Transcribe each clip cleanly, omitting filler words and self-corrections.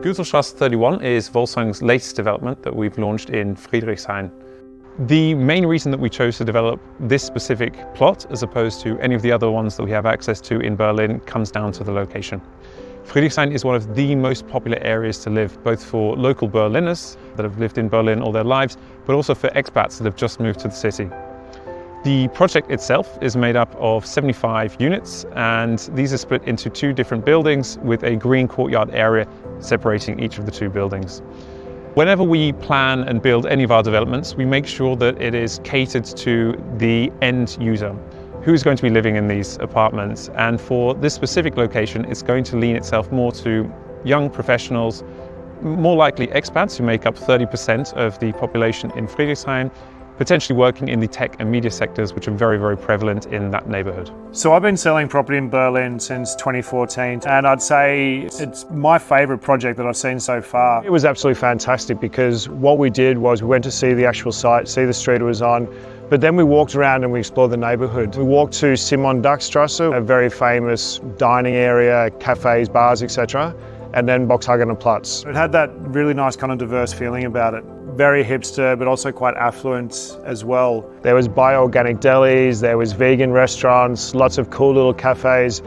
Gurtelstrasse 31 is Volsung's latest development that we've launched in Friedrichshain. The main reason that we chose to develop this specific plot as opposed to any of the other ones that we have access to in Berlin comes down to the location. Friedrichshain is one of the most popular areas to live, both for local Berliners that have lived in Berlin all their lives, but also for expats that have just moved to the city. The project itself is made up of 75 units, and these are split into two different buildings with a green courtyard area separating each of the two buildings. Whenever we plan and build any of our developments, we make sure that it is catered to the end user, who's going to be living in these apartments. And for this specific location, it's going to lean itself more to young professionals, more likely expats who make up 30% of the population in Friedrichshain, potentially working in the tech and media sectors, which are very, very prevalent in that neighborhood. So I've been selling property in Berlin since 2014, and I'd say it's my favorite project that I've seen so far. It was absolutely fantastic because what we did was we went to see the actual site, see the street it was on, but then we walked around and we explored the neighborhood. We walked to Simon-Dach-Strasse, a very famous dining area, cafes, bars, etc., and then Boxhagener Platz. It had that really nice kind of diverse feeling about it. Very hipster, but also quite affluent as well. There was bio-organic delis, there was vegan restaurants, lots of cool little cafes.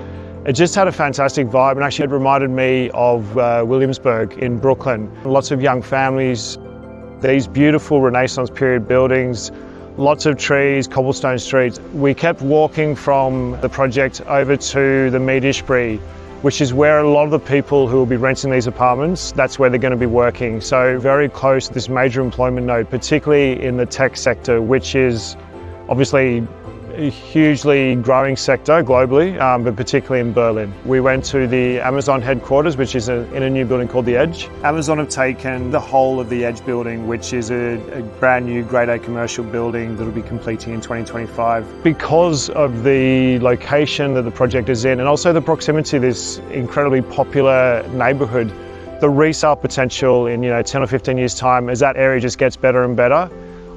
It just had a fantastic vibe, and actually it reminded me of Williamsburg in Brooklyn. Lots of young families, these beautiful Renaissance period buildings, lots of trees, cobblestone streets. We kept walking from the project over to the Mietishbree, which is where a lot of the people who will be renting these apartments, that's where they're going to be working. So very close to this major employment node, particularly in the tech sector, which is obviously a hugely growing sector globally, but particularly in Berlin. We went to the Amazon headquarters, which is in a new building called The Edge. Amazon have taken the whole of the Edge building, which is a brand new Grade A commercial building that will be completing in 2025. Because of the location that the project is in, and also the proximity to this incredibly popular neighborhood, the resale potential in 10 or 15 years' time, as that area just gets better and better,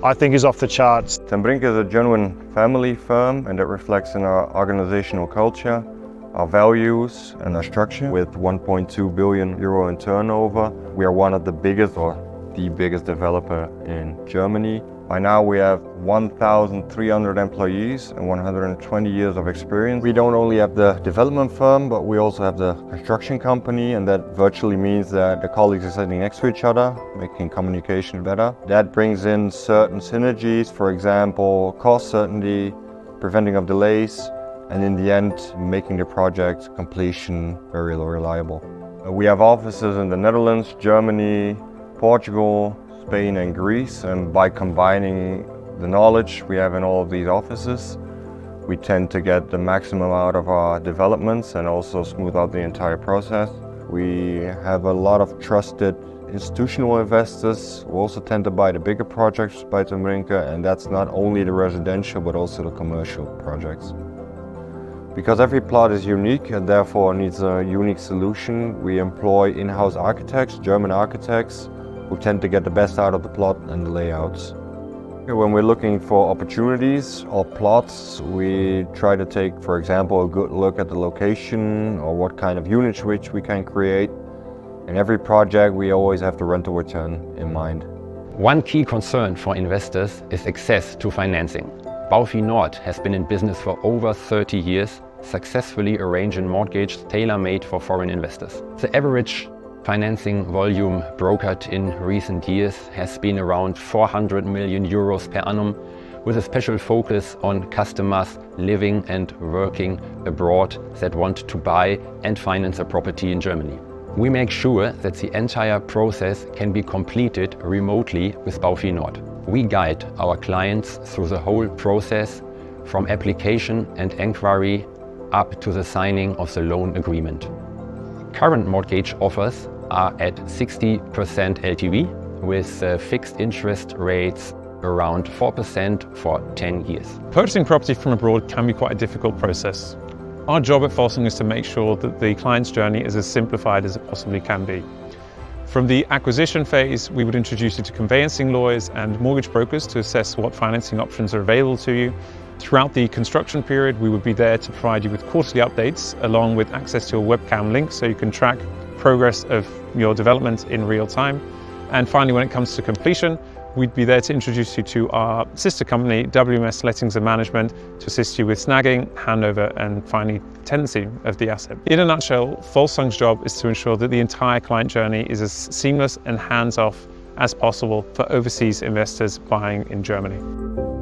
I think is off the charts. Ten is a genuine family firm, and that reflects in our organizational culture, our values and our structure. With 1.2 billion euro in turnover, we are one of the biggest or the biggest developer in Germany. By now we have 1,300 employees and 120 years of experience. We don't only have the development firm, but we also have the construction company, and that virtually means that the colleagues are sitting next to each other, making communication better. That brings in certain synergies, for example, cost certainty, preventing of delays, and in the end, making the project completion very reliable. We have offices in the Netherlands, Germany, Portugal, Spain and Greece, and by combining the knowledge we have in all of these offices, we tend to get the maximum out of our developments and also smooth out the entire process. We have a lot of trusted institutional investors who also tend to buy the bigger projects by Ten, and that's not only the residential but also the commercial projects. Because every plot is unique and therefore needs a unique solution, we employ in-house architects, German architects, who tend to get the best out of the plot and the layouts. When we're looking for opportunities or plots, we try to take, for example, a good look at the location or what kind of units which we can create. In every project, we always have the rental return in mind. One key concern for investors is access to financing. Baufi Nord has been in business for over 30 years, successfully arranging mortgages tailor-made for foreign investors. The average financing volume brokered in recent years has been around 400 million euros per annum, with a special focus on customers living and working abroad that want to buy and finance a property in Germany. We make sure that the entire process can be completed remotely with Baufi Nord. We guide our clients through the whole process, from application and enquiry up to the signing of the loan agreement. Current mortgage offers are at 60% LTV with fixed interest rates around 4% for 10 years. Purchasing property from abroad can be quite a difficult process. Our job at Volsung is to make sure that the client's journey is as simplified as it possibly can be. From the acquisition phase, we would introduce you to conveyancing lawyers and mortgage brokers to assess what financing options are available to you. Throughout the construction period, we would be there to provide you with quarterly updates along with access to a webcam link so you can track progress of your development in real time. And finally, when it comes to completion, we'd be there to introduce you to our sister company, WMS Lettings and Management, to assist you with snagging, handover, and finally, tenancy of the asset. In a nutshell, Volsung's job is to ensure that the entire client journey is as seamless and hands-off as possible for overseas investors buying in Germany.